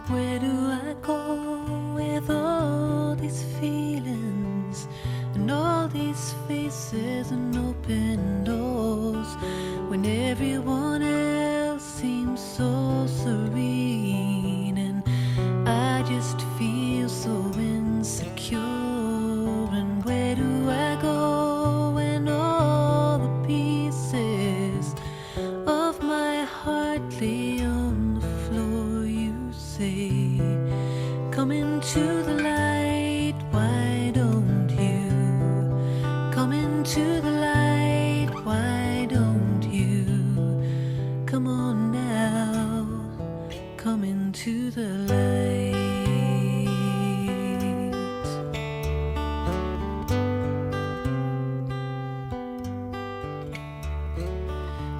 Where do I go with all these feelings and all these faces and open doors when everyone else seems so serene and I just feel so insecure? And where do I go when all the pieces of my heart lay on the floor? You say, come into the light, why don't you? Come into the light, why don't you? Come on now, come into the light.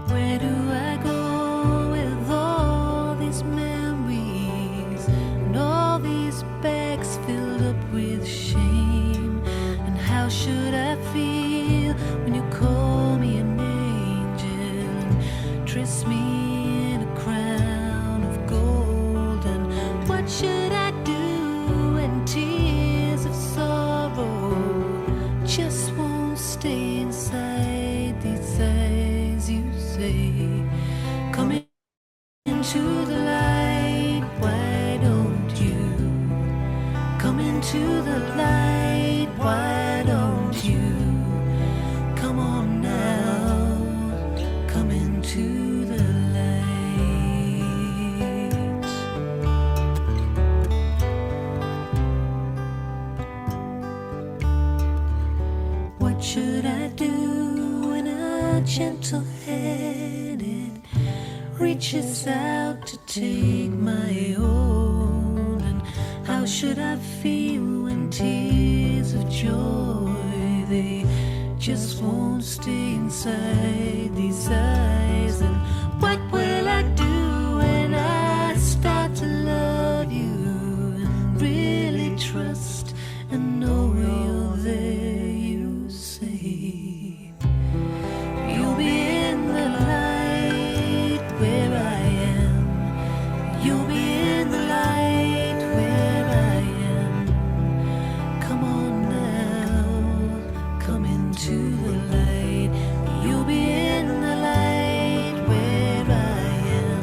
Where do I go with all these memories and all these bags filled up with shame? And how should I feel when you call me an angel and dress me in a crown of gold? And what should I do when tears of sorrow just won't stay inside these eyes? You say, come into the light, why don't you? Come into the light, why don't you? Come on now, come into the light. What should I do when a gentle-headed reaches out to take my own? And how should I feel when tears of joy, they just won't stay inside these eyes? And what will I do when I start to love you and really trust and know you're there? You say, you'll be in the light where I am. You'll be in the light where I am. Come on now, come into the light. You'll be in the light where I am.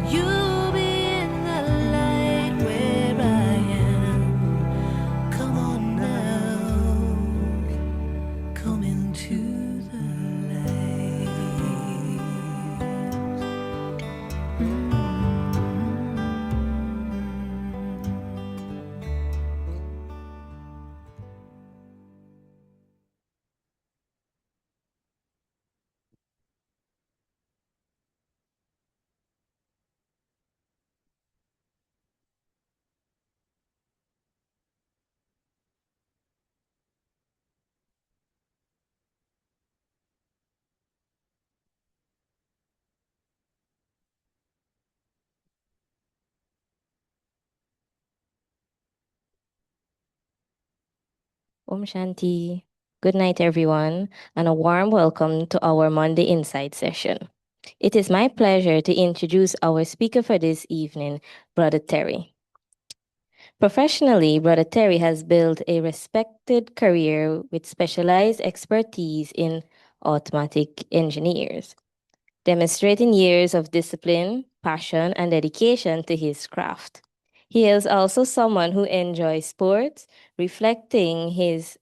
You'll be in the light where I am. Come on now, come into the light. Om Shanti. Good night, everyone, and a warm welcome to our Monday Insight session. It is my pleasure to introduce our speaker for this evening, Brother Terry. Professionally, Brother Terry has built a respected career with specialized expertise in automatic engineers, demonstrating years of discipline, passion, and dedication to his craft. He is also someone who enjoys sports, reflecting his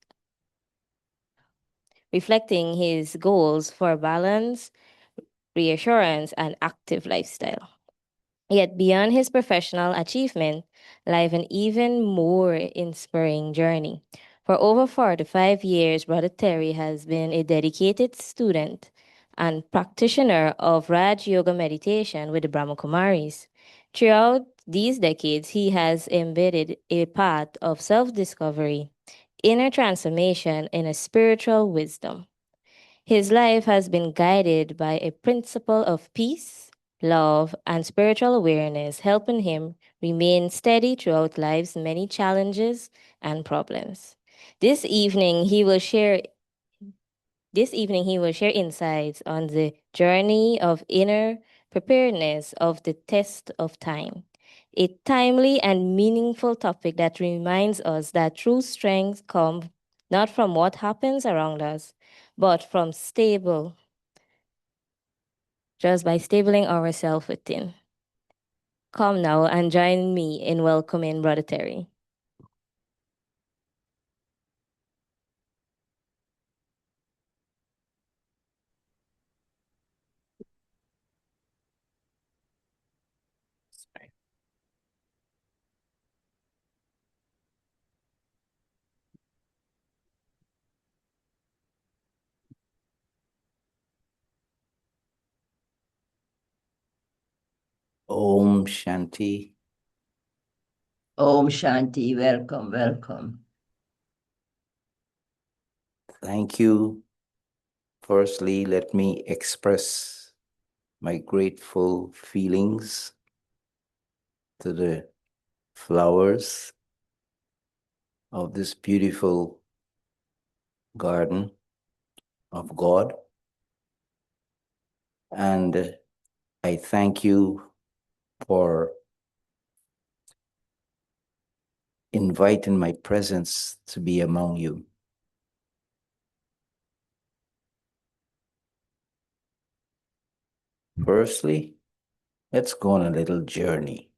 goals for balance, reassurance, and active lifestyle. Yet beyond his professional achievement lies an even more inspiring journey. For over 45 years, Brother Terry has been a dedicated student and practitioner of Raj Yoga meditation with the Brahma Kumaris. Throughout these decades, he has embedded a path of self-discovery, inner transformation, and a spiritual wisdom. His life has been guided by a principle of peace, love, and spiritual awareness, helping him remain steady throughout life's many challenges and problems. This evening, he will share insights on the journey of inner preparedness of the test of time. a timely and meaningful topic that reminds us that true strength comes not from what happens around us, but from just by stabling ourselves within. Come now and join me in welcoming Brother Terry. Om Shanti. Om Shanti, welcome, welcome. Thank you. Firstly, let me express my grateful feelings to the flowers of this beautiful garden of God. And I thank you for inviting my presence to be among you. Firstly, let's go on a little journey.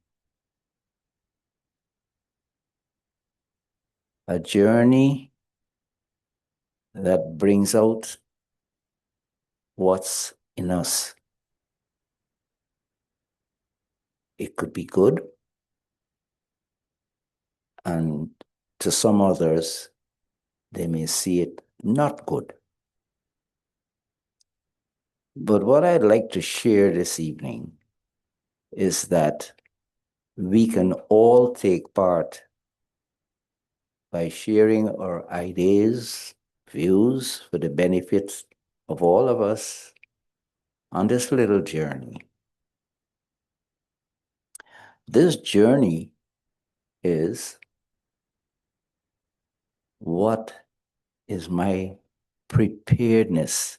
A journey that brings out what's in us. It could be good, and to some others, they may see it not good. But what I'd like to share this evening is that we can all take part by sharing our ideas, views for the benefit of all of us on this little journey. This journey is what is my preparedness?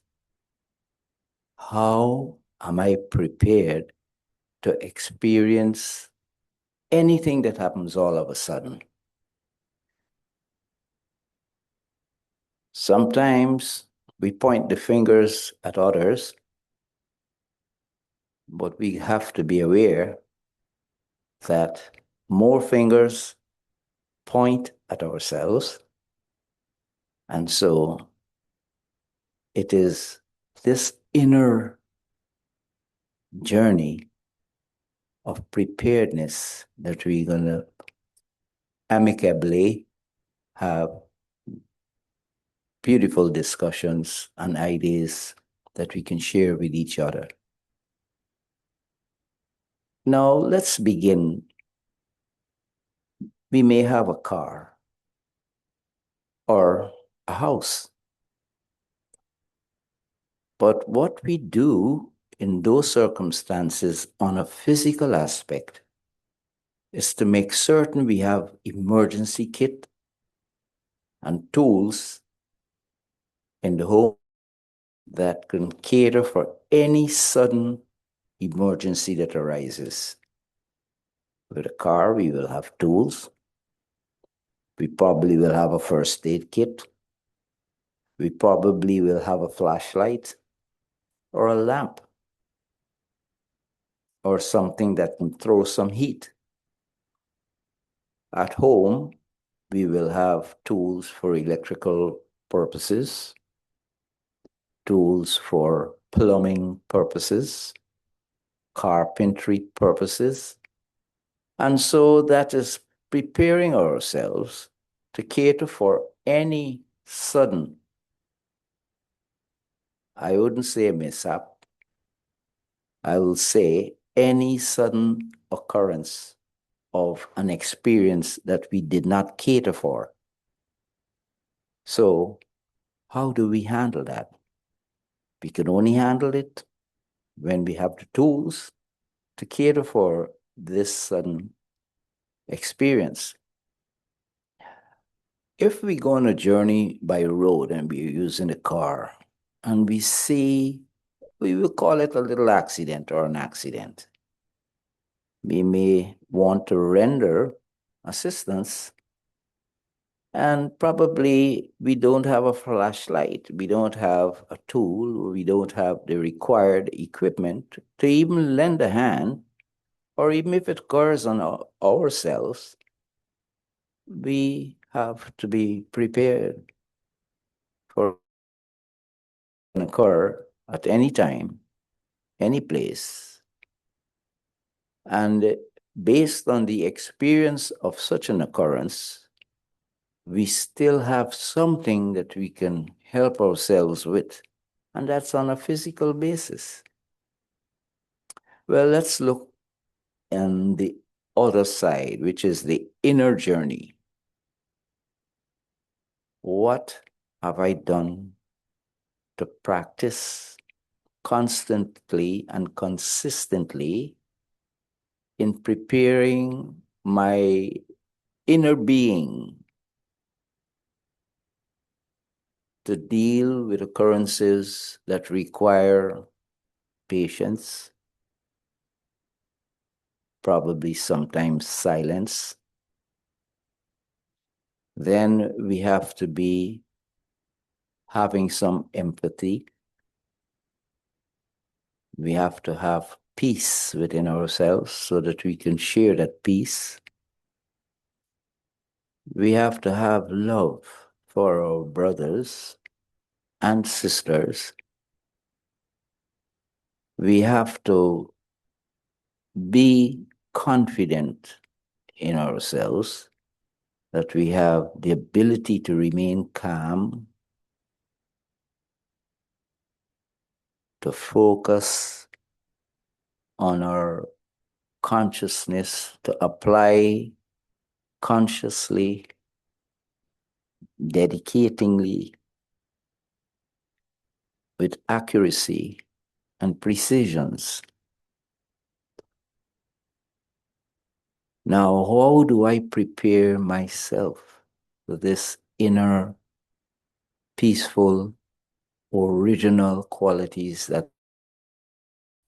How am I prepared to experience anything that happens all of a sudden? Sometimes we point the fingers at others, but we have to be aware that more fingers point at ourselves. And so it is this inner journey of preparedness that we're going to amicably have beautiful discussions and ideas that we can share with each other. Now, let's begin. We may have a car or a house, but what we do in those circumstances on a physical aspect is to make certain we have emergency kit and tools in the home that can cater for any sudden emergency that arises. With a car, we will have tools. We probably will have a first aid kit. We probably will have a flashlight or a lamp or something that can throw some heat. At home, we will have tools for electrical purposes, tools for plumbing purposes, carpentry purposes. And so that is preparing ourselves to cater for any sudden, I wouldn't say mishap, I will say any sudden occurrence of an experience that we did not cater for. So, how do we handle that? We can only handle it when we have the tools to cater for this sudden experience. If we go on a journey by road and we're using a car and we see, we will call it a little accident or an accident. We may want to render assistance, and probably we don't have a flashlight, we don't have a tool, we don't have the required equipment to even lend a hand, or even if it occurs on ourselves, we have to be prepared for it can occur at any time, any place. And based on the experience of such an occurrence, we still have something that we can help ourselves with, and that's on a physical basis. Well, let's look on the other side, which is the inner journey. What have I done to practice constantly and consistently in preparing my inner being to deal with occurrences that require patience, probably sometimes silence? Then we have to be having some empathy. We have to have peace within ourselves so that we can share that peace. We have to have love for our brothers and sisters. We have to be confident in ourselves that we have the ability to remain calm, to focus on our consciousness, to apply consciously, dedicatingly, with accuracy and precisions. Now, how do I prepare myself for this inner, peaceful, original qualities that,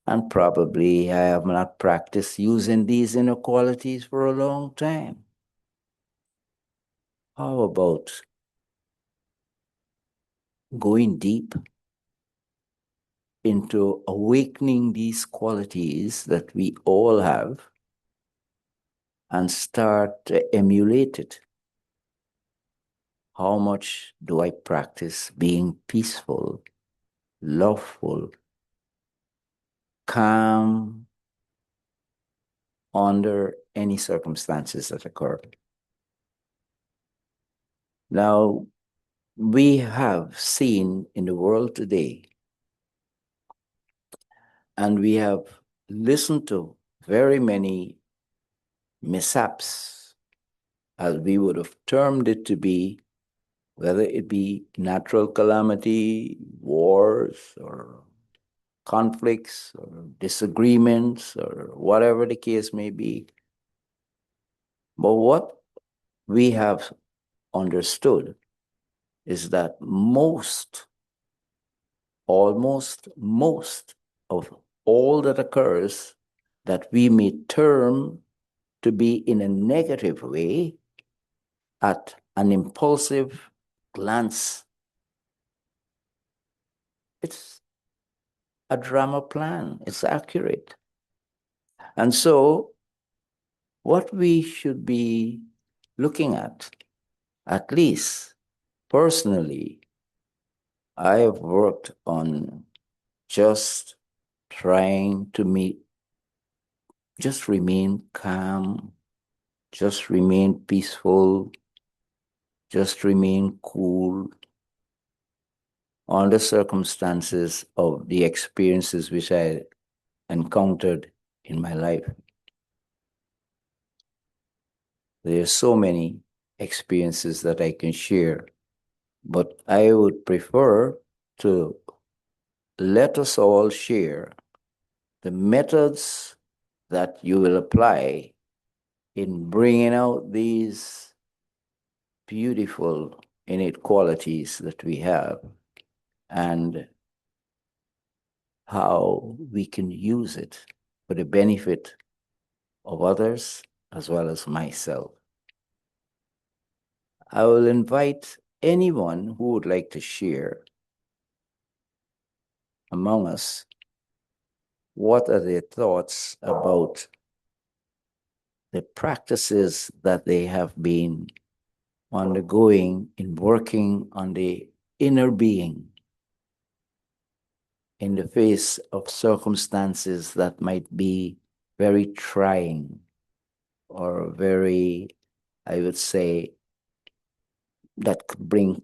and probably I have not practiced using these inner qualities for a long time. How about going deep into awakening these qualities that we all have and start to emulate it? How much do I practice being peaceful, loveful, calm under any circumstances that occur? Now, we have seen in the world today, and we have listened to very many mishaps, as we would have termed it to be, whether it be natural calamity, wars, or conflicts, or disagreements, or whatever the case may be. But what we have understood is that almost most of all that occurs that we may term to be in a negative way at an impulsive glance, it's a drama plan, it's accurate. And so what we should be looking at least personally, I have worked on just trying to just remain calm, just remain peaceful, just remain cool on the circumstances of the experiences which I encountered in my life. There are so many experiences that I can share, but I would prefer to let us all share the methods that you will apply in bringing out these beautiful innate qualities that we have, and how we can use it for the benefit of others as well as myself. I will invite anyone who would like to share among us what are their thoughts about the practices that they have been undergoing in working on the inner being in the face of circumstances that might be very trying or very, I would say, that could bring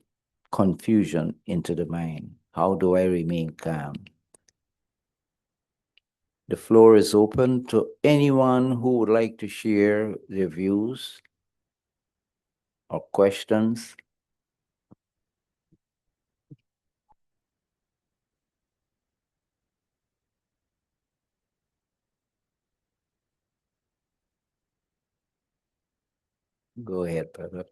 confusion into the mind. How do I remain calm? The floor is open to anyone who would like to share their views or questions. Go ahead, brother.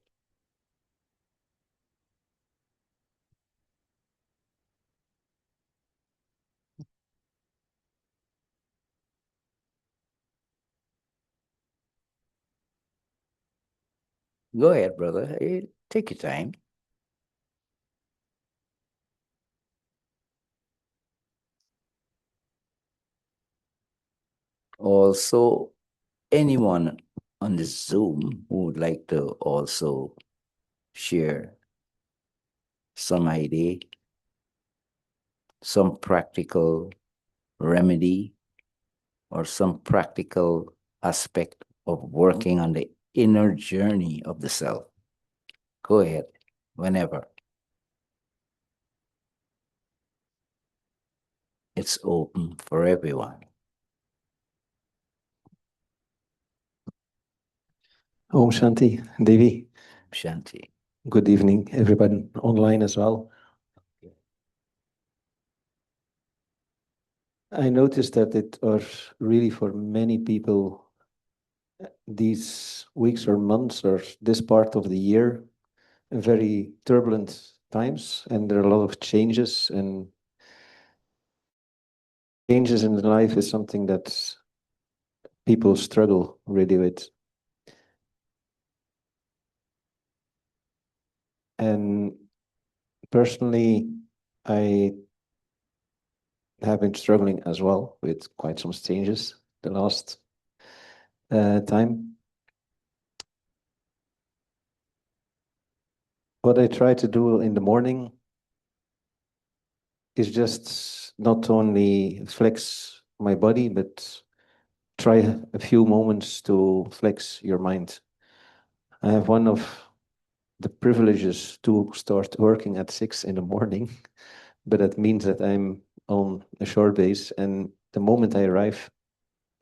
Go ahead, brother. Take your time. Also, anyone on the Zoom who would like to also share some idea, some practical remedy, or some practical aspect of working on the inner journey of the self. Go ahead, whenever. It's open for everyone. Om Shanti, Devi. Shanti. Good evening, everybody online as well. I noticed that it are really for many people these weeks or months or this part of the year very turbulent times, and there are a lot of changes, and changes in life is something that people struggle really with. And personally, I have been struggling as well with quite some changes the last time. What I try to do in the morning is just not only flex my body, but try a few moments to flex your mind. I have one of the privileges to start working at 6 in the morning, but that means that I'm on a shore base, and the moment I arrive,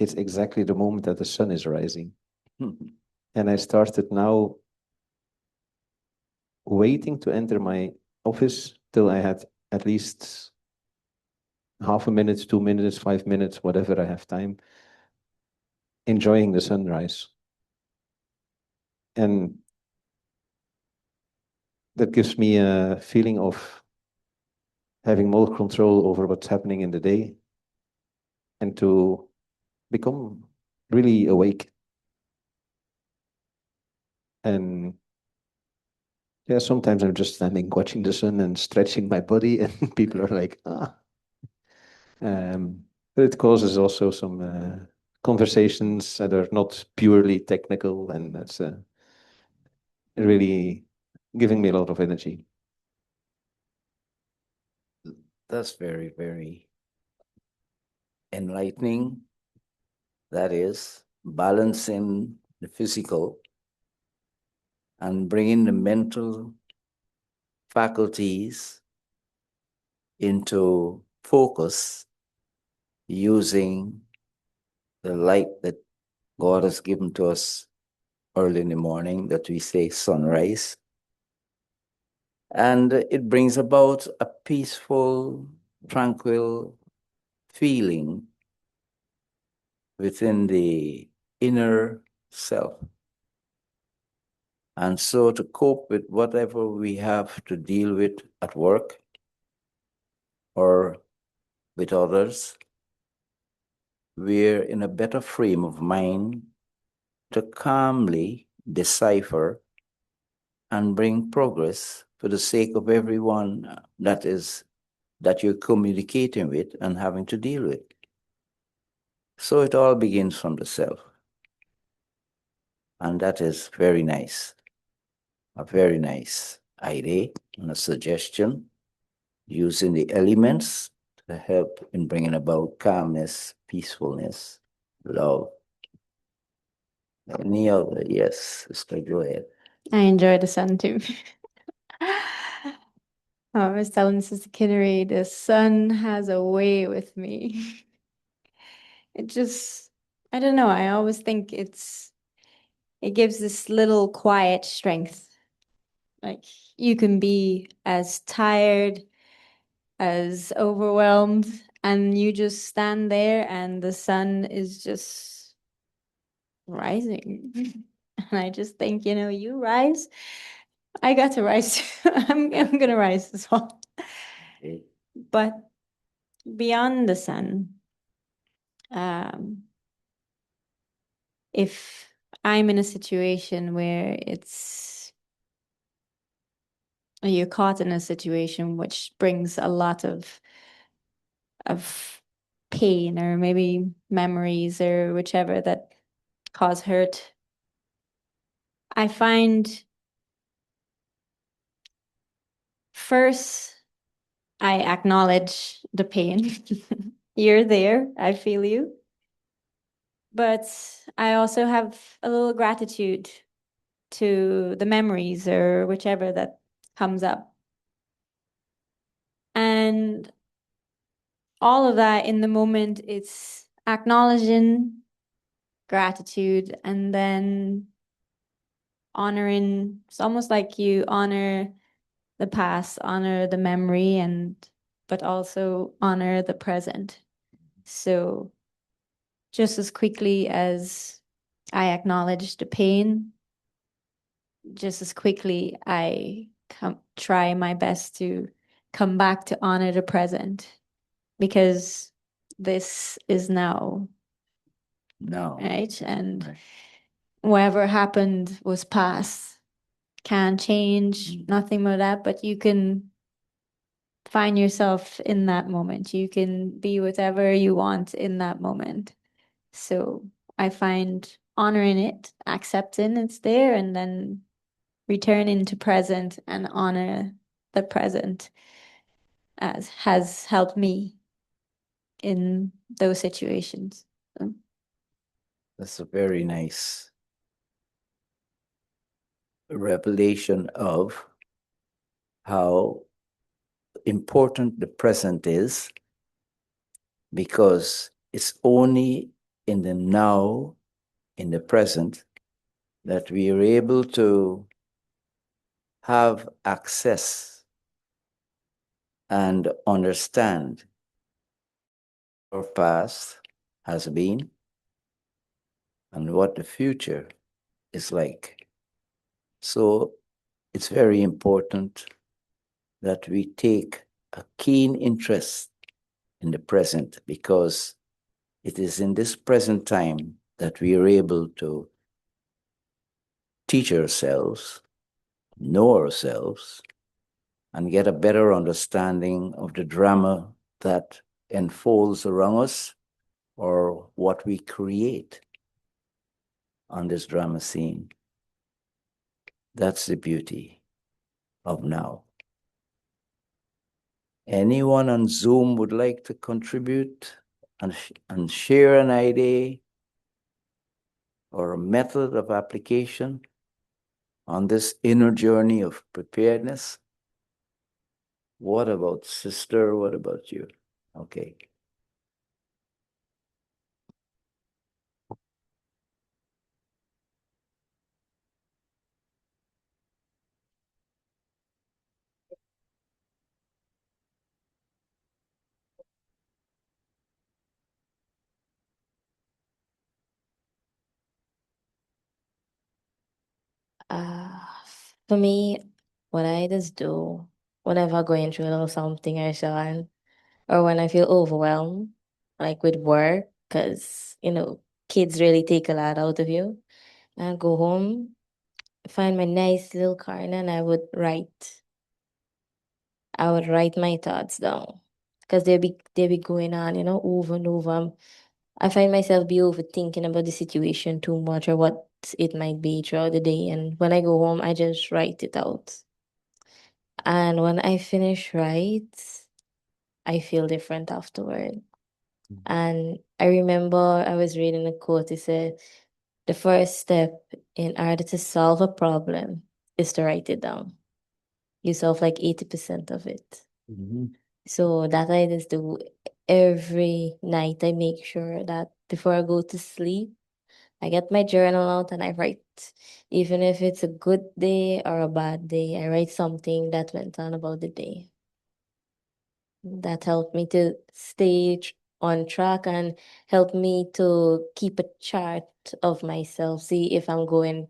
it's exactly the moment that the sun is rising. And I started now waiting to enter my office till I had at least half a minute, 2 minutes, 5 minutes, whatever I have time, enjoying the sunrise. And that gives me a feeling of having more control over what's happening in the day and to become really awake. And yeah, sometimes I'm just standing watching the sun and stretching my body, and people are like, ah. But it causes also some conversations that are not purely technical, and that's really giving me a lot of energy. That's very, very enlightening. That is balancing the physical and bringing the mental faculties into focus using the light that God has given to us early in the morning, that we say sunrise. And it brings about a peaceful, tranquil feeling within the inner self. And so to cope with whatever we have to deal with at work or with others, we're in a better frame of mind to calmly decipher and bring progress for the sake of everyone that you're communicating with and having to deal with. So it all begins from the self. And that is very nice. A very nice idea and a suggestion, using the elements to help in bringing about calmness, peacefulness, love. Any other? Yes, Sister, go ahead. I enjoy the sun too. I was telling Sister Kittery, the sun has a way with me. It just, I don't know, I always think it gives this little quiet strength. Like you can be as tired, as overwhelmed, and you just stand there and the sun is just rising. And I just think, you rise. I got to rise too. I'm gonna rise as well. Okay. But beyond the sun, um, if I'm in a situation where you're caught in a situation which brings a lot of pain or maybe memories or whichever that cause hurt, I find first I acknowledge the pain. You're there, I feel you. But I also have a little gratitude to the memories or whichever that comes up. And all of that in the moment, it's acknowledging gratitude and then honoring. It's almost like you honor the past, honor the memory, but also honor the present. So just as quickly as I acknowledge the pain, just as quickly I try my best to come back to honor the present, because this is now, No. right? And Right. whatever happened was past. Can't change, nothing more that, but you can find yourself in that moment. You can be whatever you want in that moment. So I find honoring it, accepting it's there, and then returning to present and honor the present as has helped me in those situations. So, That's a very nice revelation of how important the present is, because it's only in the now, in the present, that we are able to have access and understand our past has been and what the future is like. So it's very important that we take a keen interest in the present, because it is in this present time that we are able to teach ourselves, know ourselves, and get a better understanding of the drama that unfolds around us or what we create on this drama scene. That's the beauty of now. Anyone on Zoom would like to contribute and share an idea or a method of application on this inner journey of preparedness? What about sister? What about you? Okay. Uh, for me, what I just do whenever going through a little something or so, or when I feel overwhelmed, like with work, because, kids really take a lot out of you. and go home, find my nice little corner, and I would write. I would write my thoughts down because they be going on, over and over. I find myself be overthinking about the situation too much or what it might be throughout the day. And when I go home, I just write it out. And when I finish write, I feel different afterward. And I remember I was reading a quote. It said, the first step in order to solve a problem is to write it down. You solve like 80% of it. So that I just do every night. I make sure that before I go to sleep, I get my journal out and I write. Even if it's a good day or a bad day, I write something that went on about the day. That helped me to stay on track and help me to keep a chart of myself, see if I'm going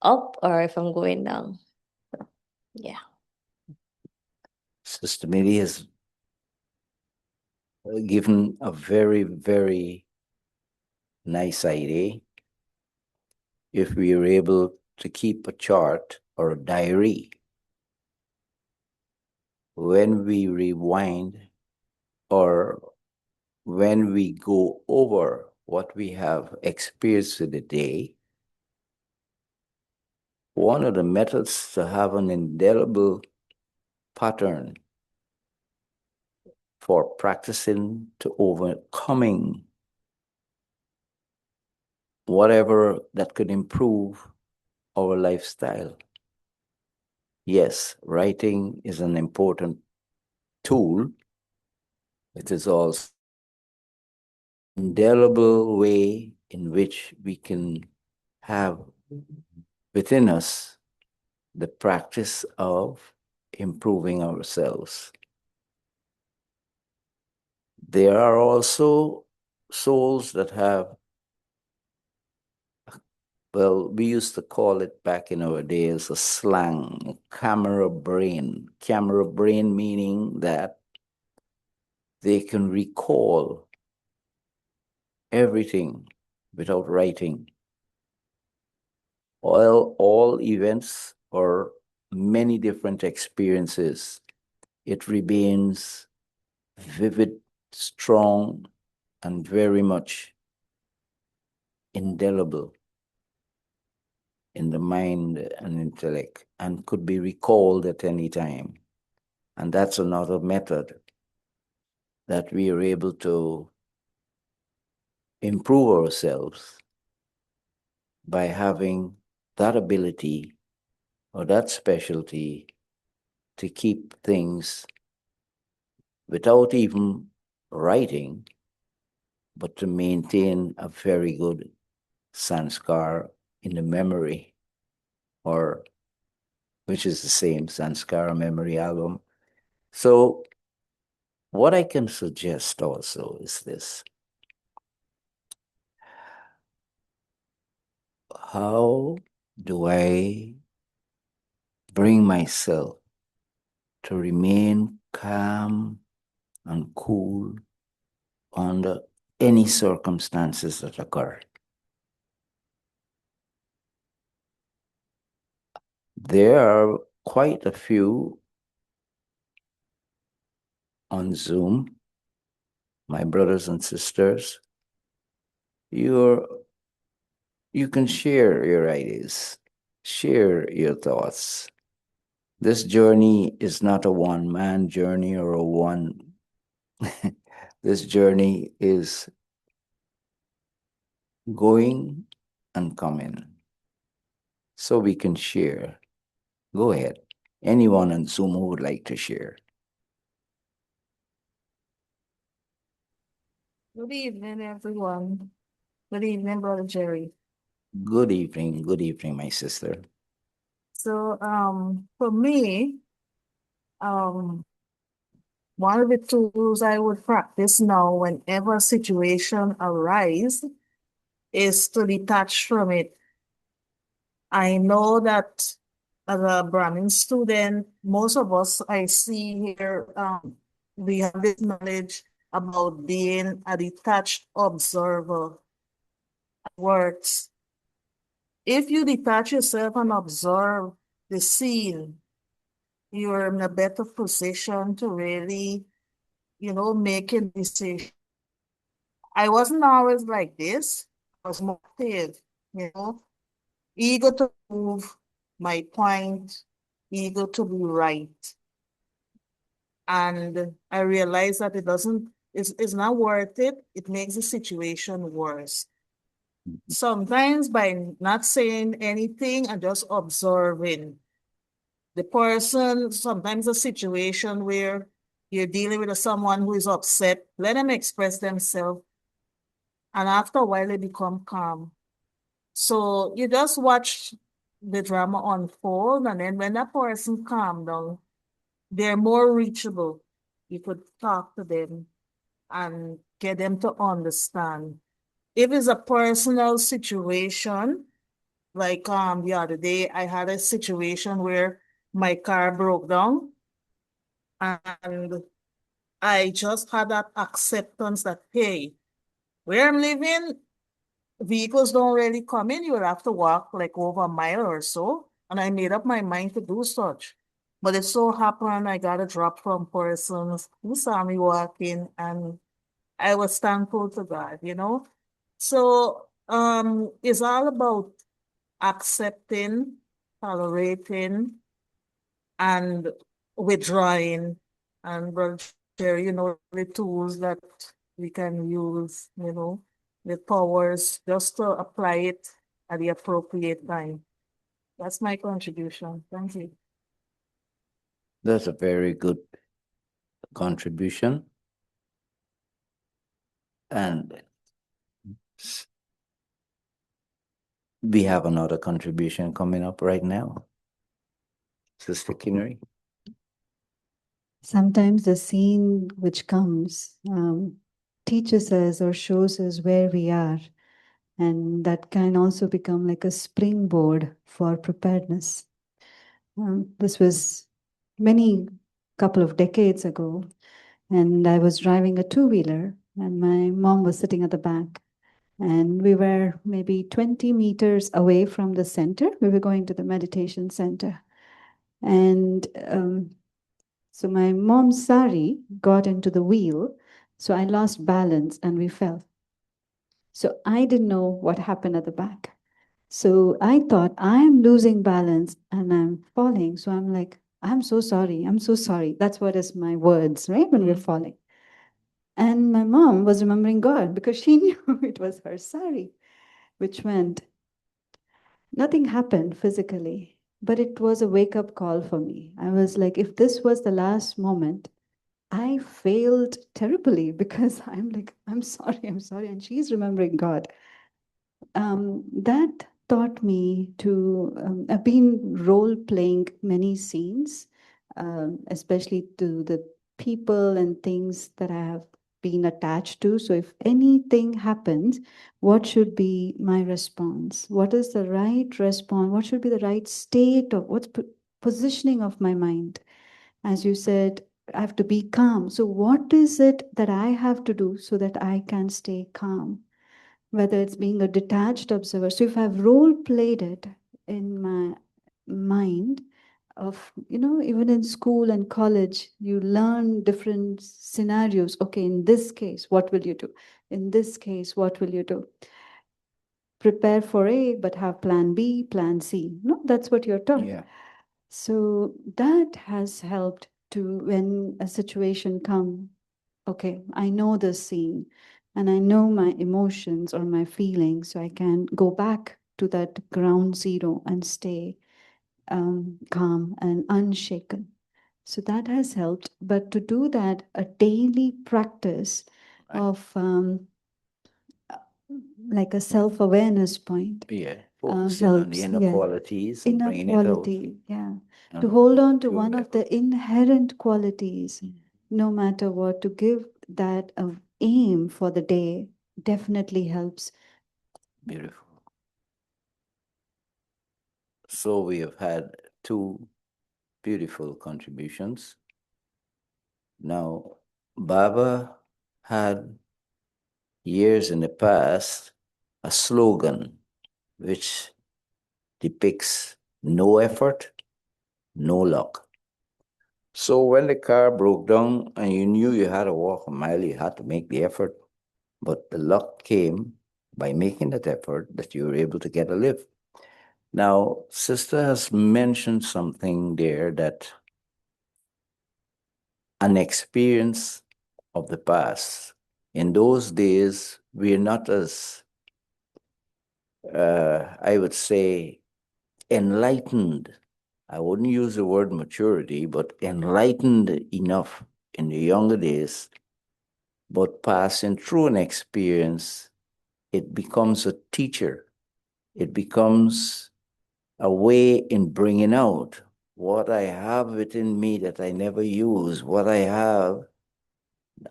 up or if I'm going down. So, yeah. Sister Millie has given a very, very nice idea. If we are able to keep a chart or a diary, when we rewind or when we go over what we have experienced in the day, one of the methods to have an indelible pattern for practicing to overcoming whatever that could improve our lifestyle. Yes, writing is an important tool. It is also an indelible way in which we can have within us the practice of improving ourselves. There are also souls that have, well, we used to call it back in our days a slang, camera brain. Camera brain meaning that they can recall everything without writing. All events or many different experiences, it remains vivid, strong, and very much indelible in the mind and intellect and could be recalled at any time. And that's another method that we are able to improve ourselves by having that ability or that specialty to keep things without even writing, but to maintain a very good sanskar in the memory, or which is the same sanskara memory album. So what I can suggest also is this. How do I bring myself to remain calm and cool under any circumstances that occur? There are quite a few on Zoom, my brothers and sisters. You can share your ideas, share your thoughts. This journey is not a one-man journey or a one. This journey is going and coming. So we can share. Go ahead. Anyone on Zoom who would like to share. Good evening, everyone. Good evening, Brother Jerry. Good evening, my sister. So, for me, one of the tools I would practice now whenever a situation arises is to detach from it. I know that as a Brahmin student, most of us I see here, we have this knowledge about being a detached observer. Works. If you detach yourself and observe the scene, you're in a better position to really, make a decision. I wasn't always like this. I was more active, eager to prove my point, eager to be right. And I realized that it's not worth it. It makes the situation worse. Sometimes by not saying anything and just observing the person, sometimes a situation where you're dealing with someone who is upset, let them express themselves. And after a while, they become calm. So you just watch the drama unfold, and then when that person calm down, they're more reachable. You could talk to them and get them to understand. If it's a personal situation, like the other day, I had a situation where my car broke down, and I just had that acceptance that, hey, where I'm living, vehicles don't really come in. You would have to walk like over a mile or so. And I made up my mind to do such. But it so happened I got a drop from persons who saw me walking, and I was thankful to God. So it's all about accepting, tolerating, and withdrawing. And Brother Jerry, the tools that we can use, the powers, just to apply it at the appropriate time. That's my contribution. Thank you. That's a very good contribution. And we have another contribution coming up right now. Sister Kinnery. Sometimes the scene which comes teaches us or shows us where we are, and that can also become like a springboard for preparedness. This was many couple of decades ago, and I was driving a two-wheeler, and my mom was sitting at the back, and we were maybe 20 meters away from the center. We were going to the meditation center, and so my mom's sari got into the wheel, so I lost balance and we fell. So I didn't know what happened at the back. So I thought I'm losing balance and I'm falling. So I'm like, I'm so sorry. I'm so sorry. That's what is my words, right? When we're falling. And my mom was remembering God because she knew it was her sari, which meant nothing happened physically, but it was a wake up call for me. I was like, if this was the last moment, I failed terribly because I'm like, I'm sorry, I'm sorry. And she's remembering God. That taught me to, I've been role playing many scenes, especially to the people and things that I have been attached to. So if anything happens, what should be my response? What is the right response? What should be the right state of what's positioning of my mind? As you said, I have to be calm. So what is it that I have to do so that I can stay calm? Whether it's being a detached observer. So if I've role played it in my mind of, even in school and college, you learn different scenarios. Okay, in this case, what will you do? In this case, what will you do? Prepare for A, but have plan B, plan C. No, that's what you're taught. Yeah. So that has helped to, when a situation comes, okay, I know this scene and I know my emotions or my feelings, so I can go back to that ground zero and stay calm and unshaken. So that has helped. But to do that, a daily practice Right. of like a self-awareness point. Yeah. Focusing on the Helps, inner yeah. qualities and Inner bringing it out. quality, yeah. To on hold on to pure one of level. the inherent qualities, no matter what, to give that aim for the day definitely helps. Beautiful. So we have had two beautiful contributions. Now, Baba had years in the past a slogan which depicts no effort, no luck. So when the car broke down and you knew you had to walk a mile, you had to make the effort. But the luck came by making that effort that you were able to get a lift. Now, Sister has mentioned something there that an experience of the past. In those days, we're not as, I would say, enlightened. I wouldn't use the word maturity, but enlightened enough in the younger days. But passing through an experience, it becomes a teacher. It becomes a way in bringing out what I have within me that I never use, what I have,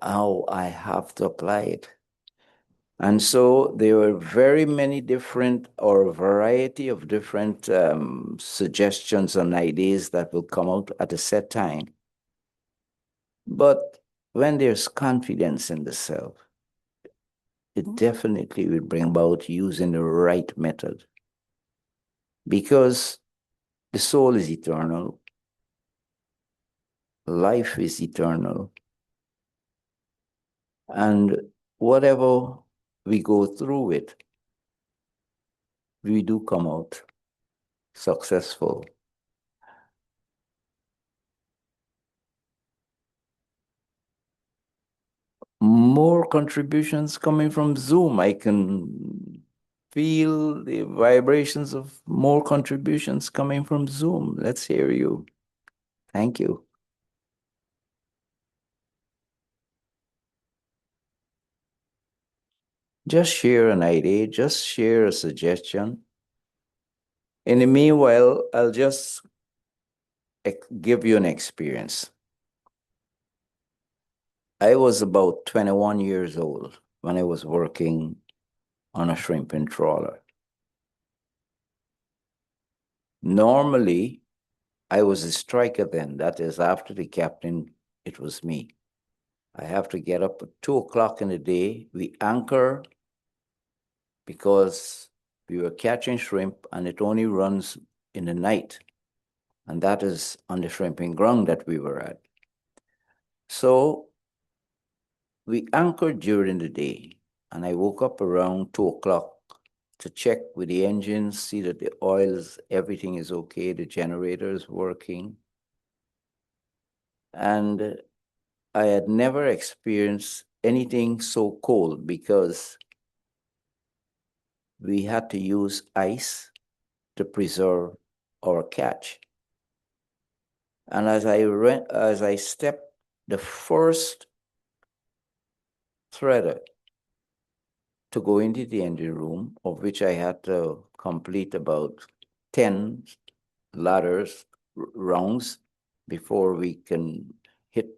how I have to apply it. And so there were very many different or a variety of different suggestions and ideas that will come out at a set time. But when there's confidence in the self, it definitely will bring about using the right method. Because the soul is eternal, life is eternal, and whatever we go through it, we do come out successful. More contributions coming from Zoom. I can feel the vibrations of more contributions coming from Zoom. Let's hear you. Thank you. Just share an idea, just share a suggestion. In the meanwhile, I'll just give you an experience. I was about 21 years old when I was working on a shrimping trawler. Normally, I was a striker then. That is, after the captain, it was me. I have to get up at 2 o'clock in the day. We anchor because we were catching shrimp and it only runs in the night. And that is on the shrimping ground that we were at. So we anchored during the day, and I woke up around 2 o'clock to check with the engines, see that the oils, everything is okay, the generator is working. And I had never experienced anything so cold because we had to use ice to preserve our catch. And as I stepped the first threader to go into the engine room, of which I had to complete about 10 ladders, rounds, before we can hit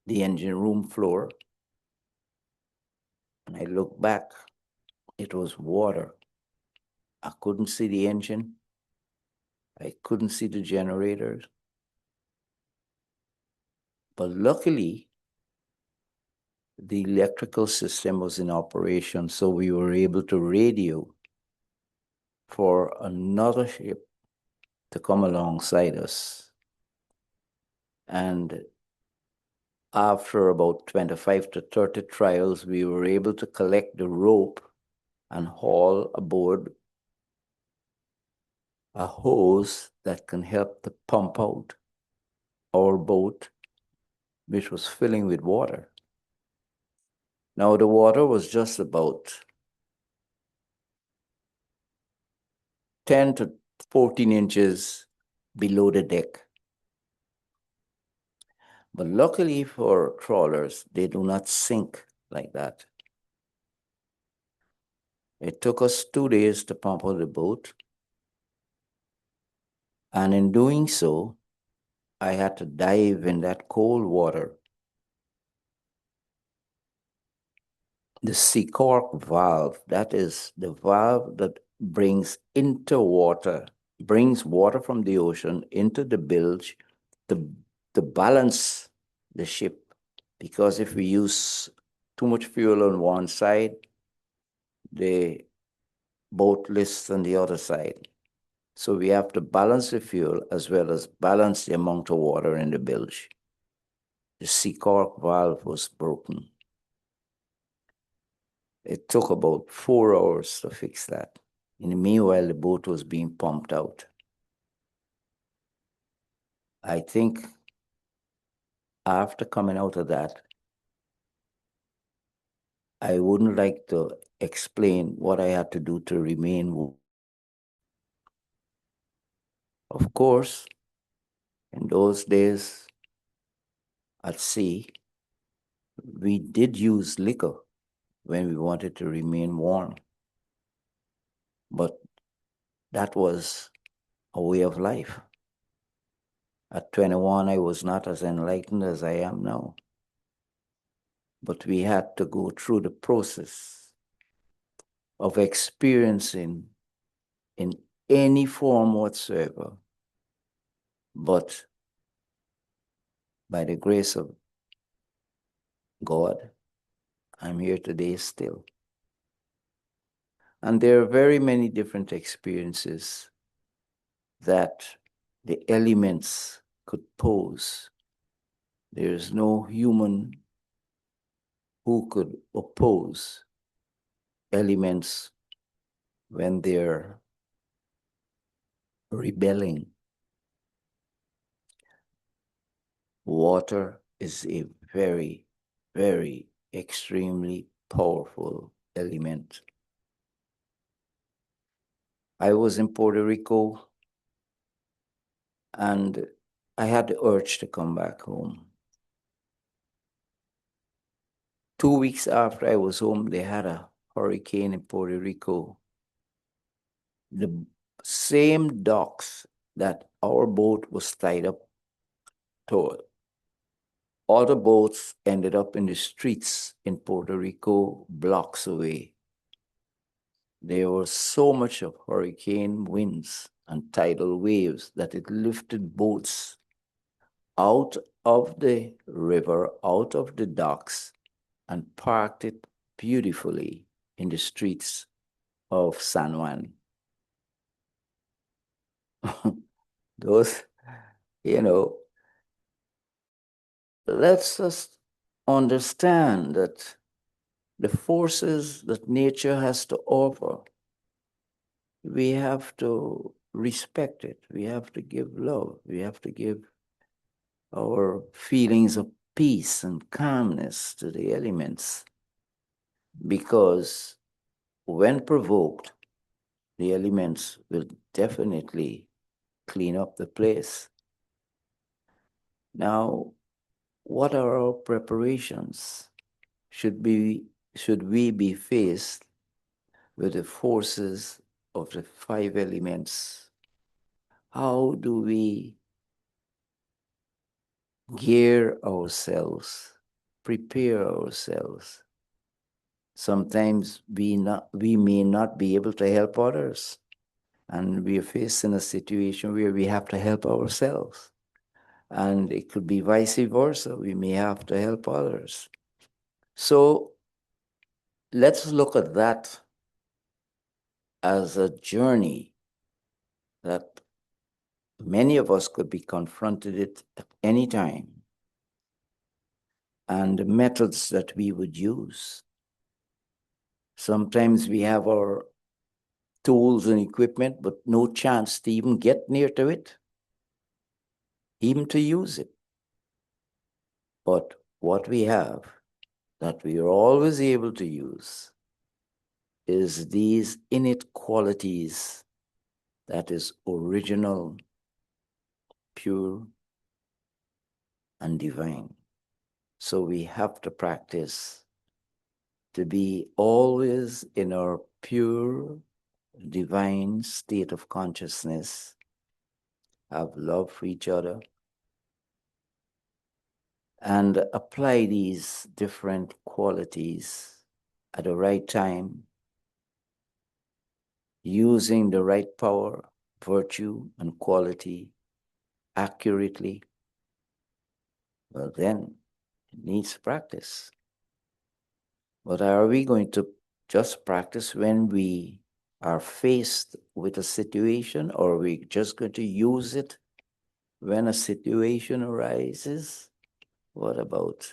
the engine room floor. And I looked back, it was water. I couldn't see the engine. I couldn't see the generators. But luckily, the electrical system was in operation, so we were able to radio for another ship to come alongside us. And after about 25 to 30 trials, we were able to collect the rope and haul aboard a hose that can help to pump out our boat, which was filling with water. Now, the water was just about 10 to 14 inches below the deck. But luckily for trawlers, they do not sink like that. It took us 2 days to pump out the boat. And in doing so, I had to dive in that cold water. The C-cork valve, that is the valve that brings water from the ocean into the bilge to balance the ship. Because if we use too much fuel on one side, the both lists on the other side. So we have to balance the fuel as well as balance the amount of water in the bilge. The sea cork valve was broken. It took about 4 hours to fix that. In the meanwhile, the boat was being pumped out. I think after coming out of that, I wouldn't like to explain what I had to do to remain. Of course, in those days at sea, we did use liquor when we wanted to remain warm. But that was a way of life. At 21, I was not as enlightened as I am now. But we had to go through the process of experiencing in any form whatsoever. But by the grace of God, I'm here today still. And there are very many different experiences that the elements could pose. There is no human who could oppose elements when they're rebelling. Water is a very, very extremely powerful element. I was in Puerto Rico and I had the urge to come back home. 2 weeks after I was home, they had a hurricane in Puerto Rico. The same docks that our boat was tied up to, other boats ended up in the streets in Puerto Rico, blocks away. There was so much of hurricane winds and tidal waves that it lifted boats out of the river, out of the docks, and parked it beautifully in the streets of San Juan. Those, let's just understand that the forces that nature has to offer, we have to respect it. We have to give love. We have to give our feelings of peace and calmness to the elements. Because when provoked, the elements will definitely clean up the place. Now, what are our preparations? Should we be faced with the forces of the 5 elements? How do we gear ourselves, prepare ourselves? Sometimes we may not be able to help others, and we are facing a situation where we have to help ourselves. And it could be vice versa. We may have to help others. So let's look at that as a journey that many of us could be confronted it at any time, and the methods that we would use. Sometimes we have our tools and equipment, but no chance to even get near to it, even to use it. But what we have that we are always able to use is these innate qualities that is original, pure, and divine. So we have to practice to be always in our pure, divine state of consciousness, have love for each other, and apply these different qualities at the right time, using the right power, virtue, and quality accurately. Well, then it needs practice. But are we going to just practice when we are faced with a situation, or are we just going to use it when a situation arises? What about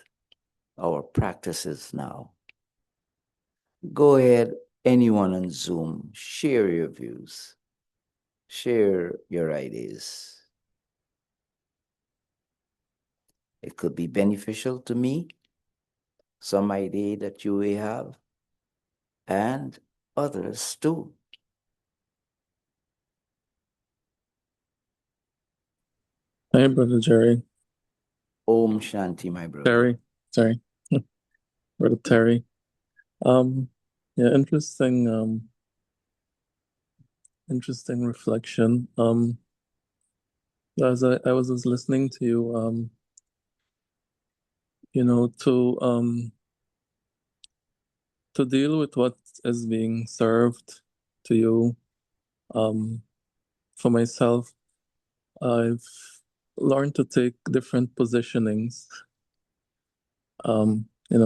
our practices now? Go ahead, anyone on Zoom, share your views, share your ideas. It could be beneficial to me, some idea that you may have, and others too. Hi, Brother Jerry. Om Shanti, my brother. Terry. Sorry. Brother Terry. Yeah, interesting reflection. As I was just listening to you, to deal with what is being served to you, for myself, I've learned to take different positionings,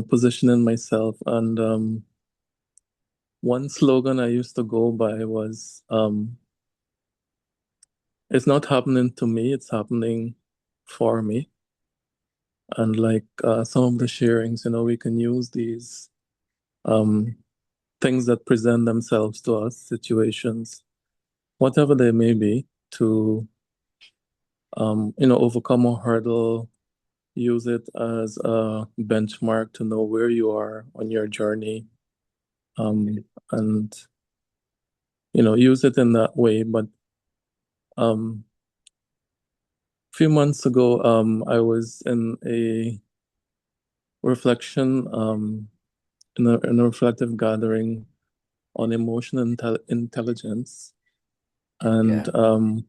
positioning myself. And one slogan I used to go by was, it's not happening to me, it's happening for me. And like some of the sharings, we can use these things that present themselves to us, situations, whatever they may be, to overcome a hurdle, use it as a benchmark to know where you are on your journey, and use it in that way. But a few months ago, I was in a reflection, in a reflective gathering on emotional intelligence. And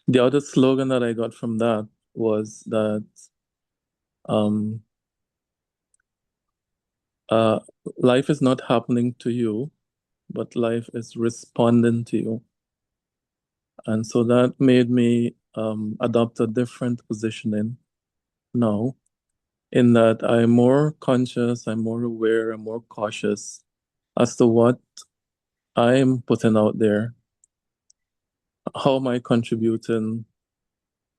the other slogan that I got from that was that life is not happening to you, but life is responding to you. And so that made me adopt a different positioning now, in that I'm more conscious, I'm more aware, I'm more cautious as to what I'm putting out there. How am I contributing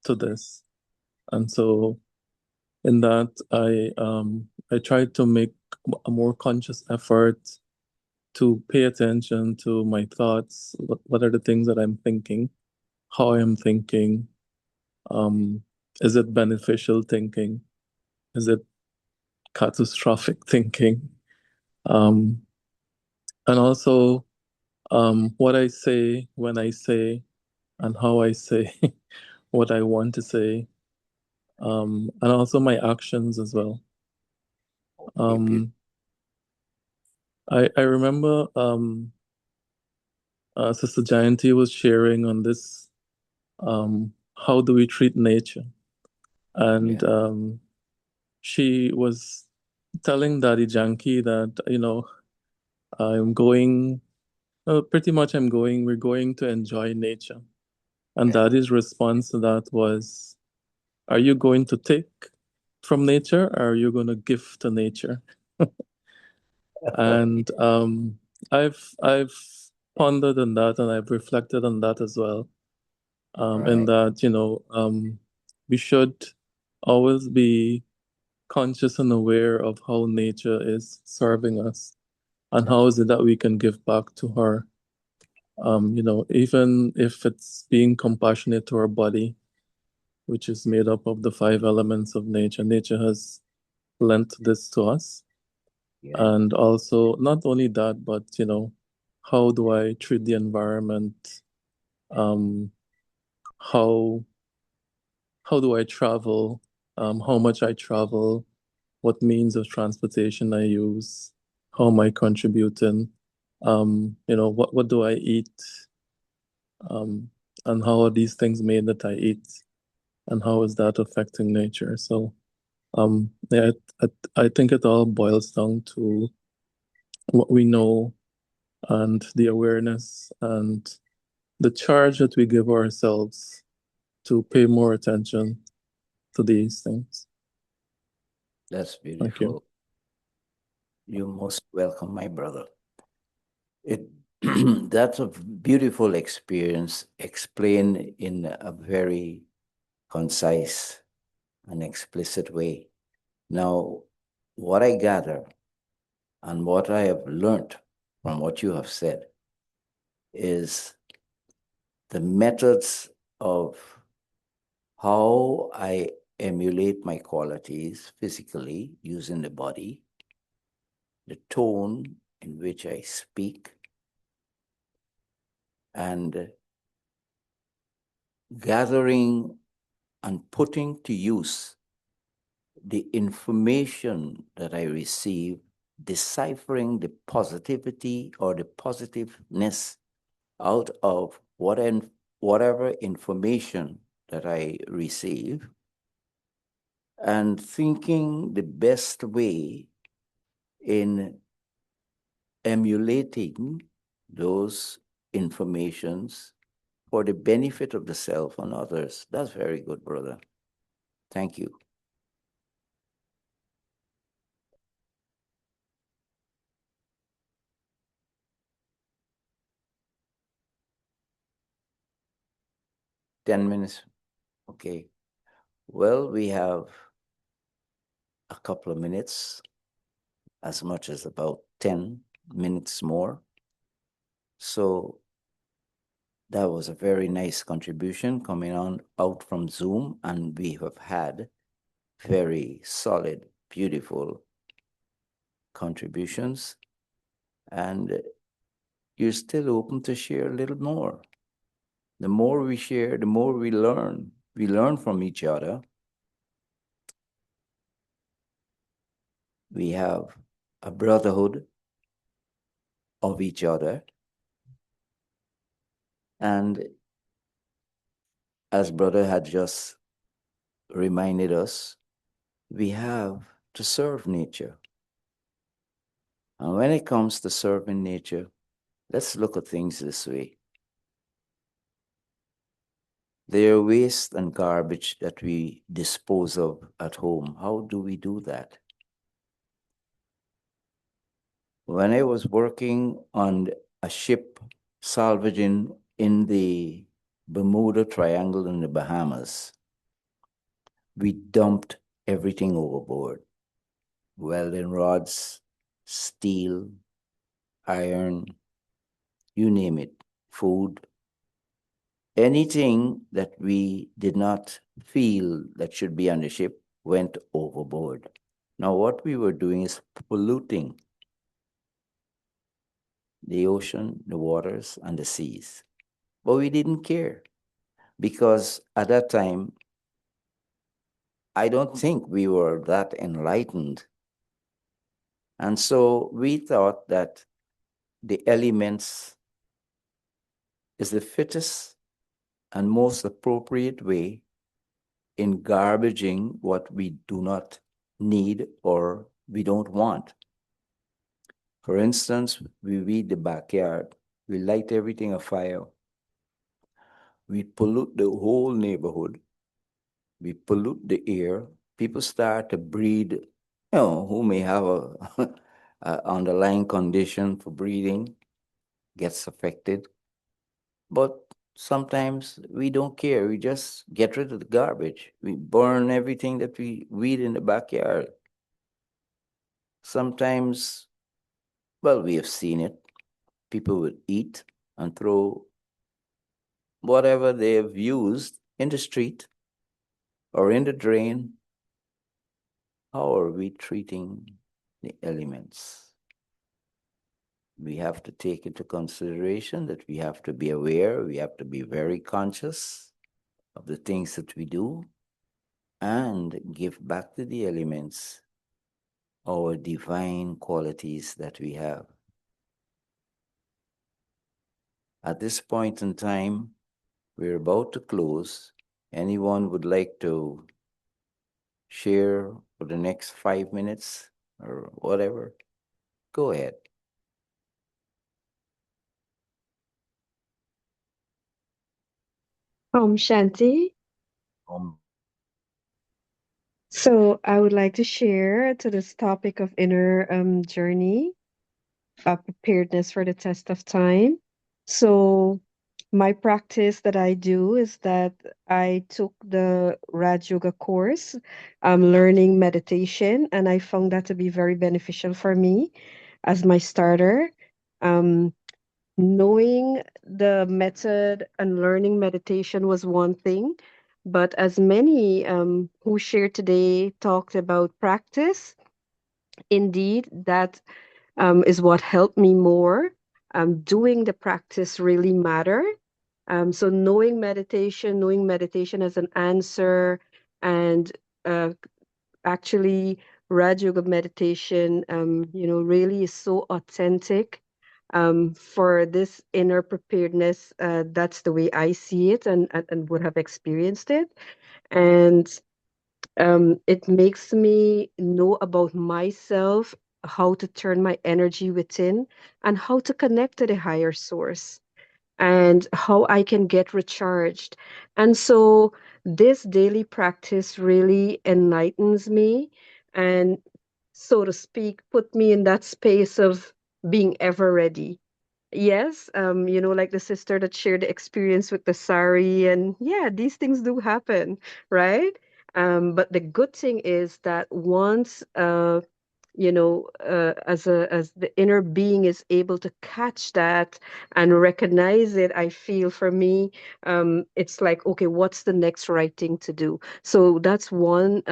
to this? And so in that, I try to make a more conscious effort to pay attention to my thoughts. What are the things that I'm thinking? How I'm thinking? Is it beneficial thinking? Is it catastrophic thinking? And also what I say, when I say, and how I say what I want to say, and also my actions as well. I remember Sister Jayanti was sharing on this, how do we treat nature? And she was telling Daddy Janki that, I'm going, we're going to enjoy nature. And Daddy's response to that was, are you going to take from nature, or are you going to give to nature? And I've pondered on that, and I've reflected on that as well. In that, we should always be conscious and aware of how nature is serving us, and how is it that we can give back to her. Even if it's being compassionate to our body, which is made up of the 5 elements of nature. Nature has lent this to us. And also, not only that, but, how do I treat the environment? How do I travel? How much I travel? What means of transportation I use? How am I contributing? What do I eat? And how are these things made that I eat? And how is that affecting nature? So, yeah, I think it all boils down to what we know, and the awareness and the charge that we give ourselves to pay more attention to these things. That's beautiful. Thank you. You're most welcome, my brother. It That's a beautiful experience explained in a very concise and explicit way. Now, what I gather and what I have learned from what you have said is the methods of how I emulate my qualities physically using the body, the tone in which I speak, and gathering and putting to use the information that I receive, deciphering the positivity or the positiveness out of whatever information that I receive, and thinking the best way in emulating those informations for the benefit of the self and others. That's very good, brother. Thank you. $10. Okay. Well, we have a couple of minutes, as much as about 10 minutes more. So that was a very nice contribution coming on out from Zoom, and we have had very solid, beautiful contributions. And you're still open to share a little more. The more we share, the more we learn. We learn from each other. We have a brotherhood of each other. And as brother had just reminded us, we have to serve nature. And when it comes to serving nature, let's look at things this way. There are waste and garbage that we dispose of at home. How do we do that? When I was working on a ship salvaging in the Bermuda Triangle in the Bahamas, we dumped everything overboard. Welding rods, steel, iron, you name it, food. Anything that we did not feel that should be on the ship went overboard. Now, what we were doing is polluting the ocean, the waters, and the seas. But we didn't care because at that time, I don't think we were that enlightened. And so we thought that the elements is the fittest and most appropriate way in garbaging what we do not need or we don't want. For instance, we weed the backyard, we light everything afire, we pollute the whole neighborhood, we pollute the air, people start to breathe, who may have a underlying condition for breathing gets affected. But sometimes we don't care. We just get rid of the garbage. We burn everything that we weed in the backyard. Sometimes, well, we have seen it. People will eat and throw whatever they have used in the street or in the drain. How are we treating the elements? We have to take into consideration that we have to be aware, we have to be very conscious of the things that we do and give back to the elements our divine qualities that we have. At this point in time, we're about to close. Anyone would like to share for the next 5 minutes or whatever? Go ahead. Shanti. So I would like to share to this topic of inner journey. preparedness for the test of time. So my practice that I do is that I took the Raj Yoga course, learning meditation, and I found that to be very beneficial for me as my starter. Um, Knowing the method and learning meditation was one thing, but as many who shared today talked about practice, indeed, that is what helped me more. Doing the practice really matter. So knowing meditation as an answer, and uh, actually Raj Yoga meditation, really is so authentic for this inner preparedness. That's the way I see it, and would have experienced it. And it makes me know about myself, how to turn my energy within, and how to connect to the higher source, and how I can get recharged. And so this daily practice really enlightens me and, so to speak, put me in that space of being ever ready. Yes, like the sister that shared the experience with the sari, and yeah, these things do happen, right? But the good thing is that once as the inner being is able to catch that and recognize it, I feel for me, it's like, okay, what's the next right thing to do? So that's one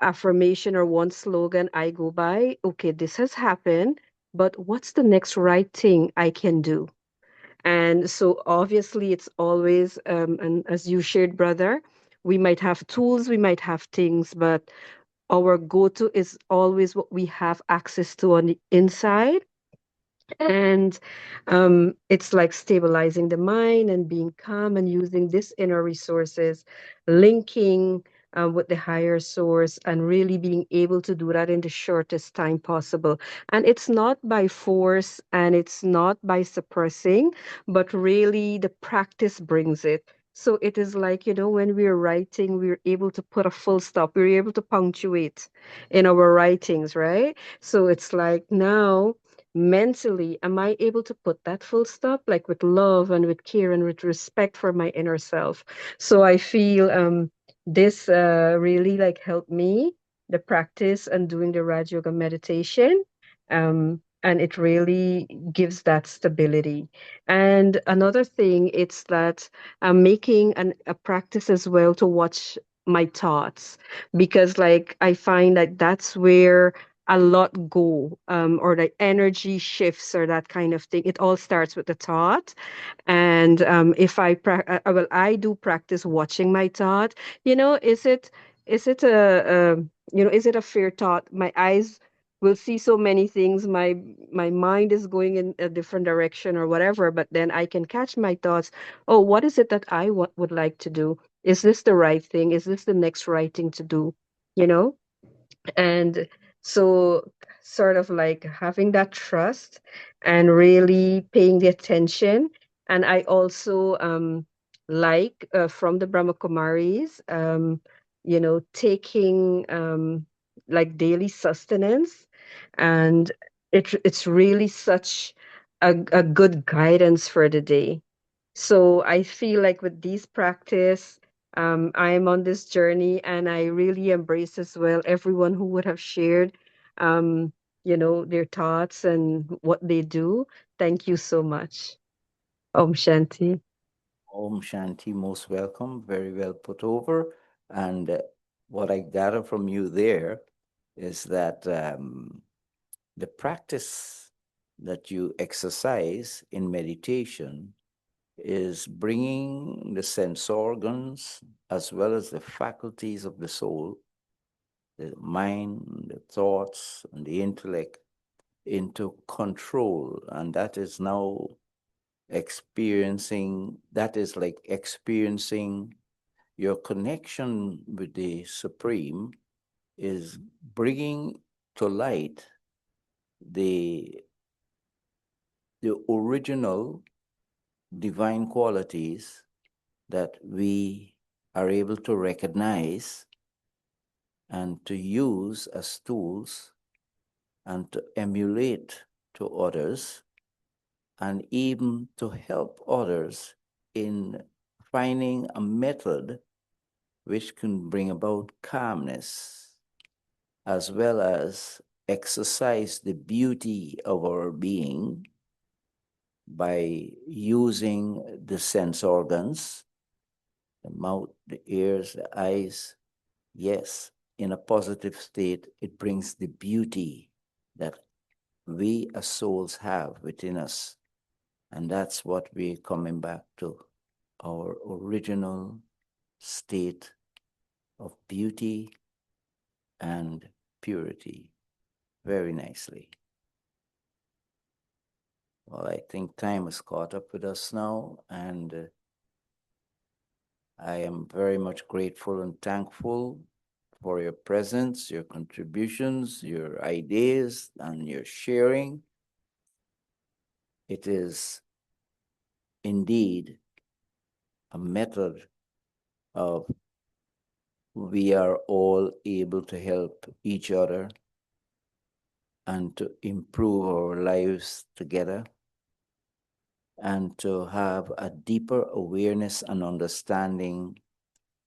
affirmation or one slogan I go by. Okay, this has happened, but what's the next right thing I can do? And so obviously it's always, and as you shared, brother, we might have tools, we might have things, but our go-to is always what we have access to on the inside. And it's like stabilizing the mind and being calm and using this inner resources, linking with the higher source, and really being able to do that in the shortest time possible. And it's not by force and it's not by suppressing, but really the practice brings it. So it is like, when we're writing, we're able to put a full stop, we're able to punctuate in our writings, right? So it's like now, mentally, am I able to put that full stop, like with love and with care and with respect for my inner self? So I feel this really like helped me, the practice and doing the Raj Yoga meditation. And it really gives that stability. And another thing, it's that I'm making a practice as well to watch my thoughts, because like I find that that's where a lot go, or the energy shifts or that kind of thing. It all starts with the thought. And if I do practice watching my thought. Is it a fear thought? My eyes will see so many things. My mind is going in a different direction or whatever, but then I can catch my thoughts. Oh, what is it that I would like to do? Is this the right thing? Is this the next right thing to do? You know? And so, sort of like having that trust and really paying the attention. And I also like, from the Brahma Kumaris, taking like daily sustenance. And it's really such a good guidance for the day. So I feel like with these practice, I'm on this journey, and I really embrace as well everyone who would have shared, their thoughts and what they do. Thank you so much. Om Shanti. Om Shanti, most welcome. Very well put over. And what I gather from you there is that the practice that you exercise in meditation is bringing the sense organs as well as the faculties of the soul, the mind, the thoughts, and the intellect into control. And that is now that is like experiencing your connection with the Supreme is bringing to light the original divine qualities that we are able to recognize and to use as tools and to emulate to others and even to help others in finding a method which can bring about calmness as well as exercise the beauty of our being by using the sense organs, the mouth, the ears, the eyes. Yes, in a positive state, it brings the beauty that we as souls have within us. And that's what we're coming back to, our original state of beauty and purity. Very nicely. Well, I think time has caught up with us now, and I am very much grateful and thankful for your presence, your contributions, your ideas, and your sharing. It is indeed a method of we are all able to help each other and to improve our lives together and to have a deeper awareness and understanding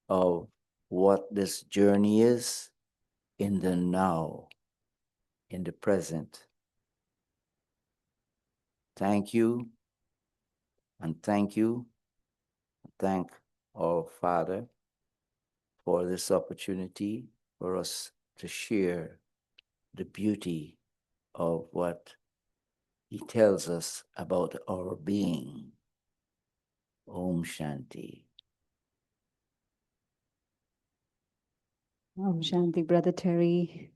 of what this journey is in the now, in the present. Thank you, and thank you. Thank our Father for this opportunity for us to share the beauty of what He tells us about our being. Om Shanti. Om Shanti, Brother Terry.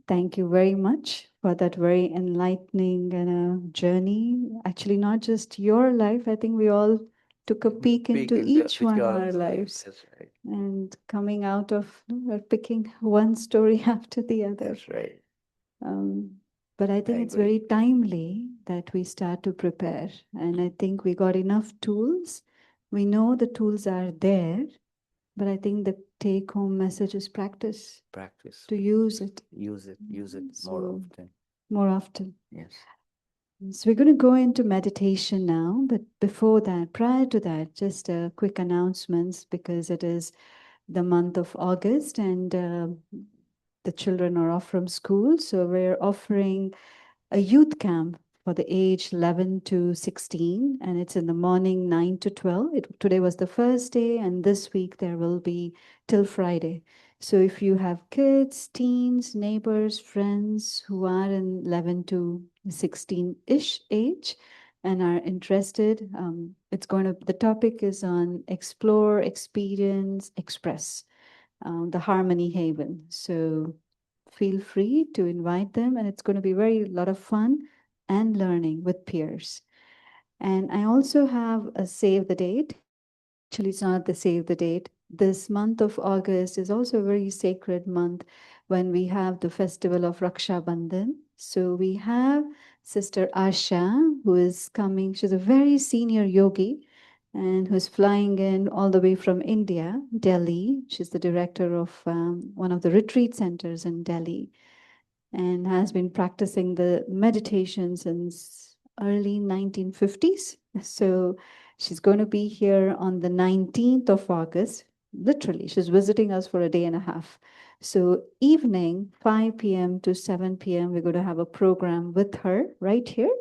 Thank you very much for that very enlightening journey. Actually, not just your life. I think we all took a peek into each one of our lives. That's right. And coming out of, we're picking one story after the other. That's right. But I think it's very timely that we start to prepare. And I think we got enough tools. We know the tools are there, but I think the take-home message is practice. Practice. To use it. Use it more So, often. More often. Yes. So we're going to go into meditation now, but before that, prior to that, just a quick announcements because it is the month of August and the children are off from school. So we're offering a youth camp for the age 11 to 16, and it's in the morning 9 to 12. Today was the first day, and this week there will be till Friday. So if you have kids, teens, neighbors, friends who are in 11 to 16-ish age and are interested, the topic is on explore, experience, express, the Harmony Haven. So feel free to invite them, and it's going to be very lot of fun and learning with peers. And I also have a save the date. Actually, it's not the save the date. This month of August is also a very sacred month when we have the festival of Raksha Bandhan. So we have Sister Asha, who is coming. She's a very senior yogi and who's flying in all the way from India, Delhi. She's the director of one of the retreat centers in Delhi and has been practicing the meditation since early 1950s. So she's going to be here on the 19th of August. Literally, she's visiting us for a day and a half. So evening, 5 p.m. to 7 p.m., we're going to have a program with her right here.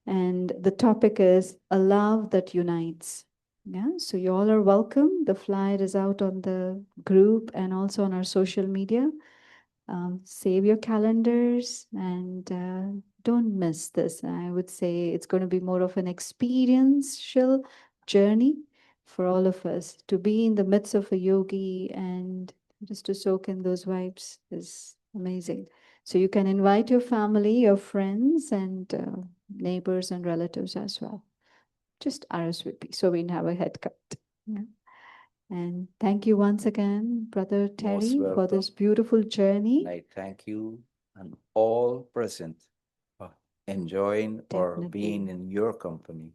And the topic is a love that unites. Yeah, so you all are welcome. The flyer is out on the group and also on our social media. Save your calendars and don't miss this. I would say it's going to be more of an experiential journey for all of us. To be in the midst of a yogi and just to soak in those vibes is amazing. So you can invite your family, your friends, and neighbors and relatives as well. Just RSVP so we have a head count. Yeah. And thank you once again, Brother Terry, for this beautiful journey. And I thank you and all present for enjoying or being in your company.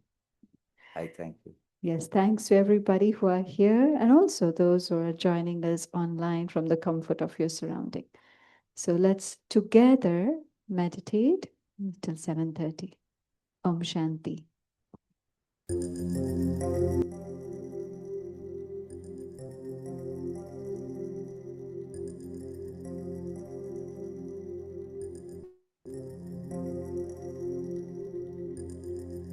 I thank you. Yes, thanks to everybody who are here and also those who are joining us online from the comfort of your surrounding. So let's together meditate till 7:30. Om Shanti.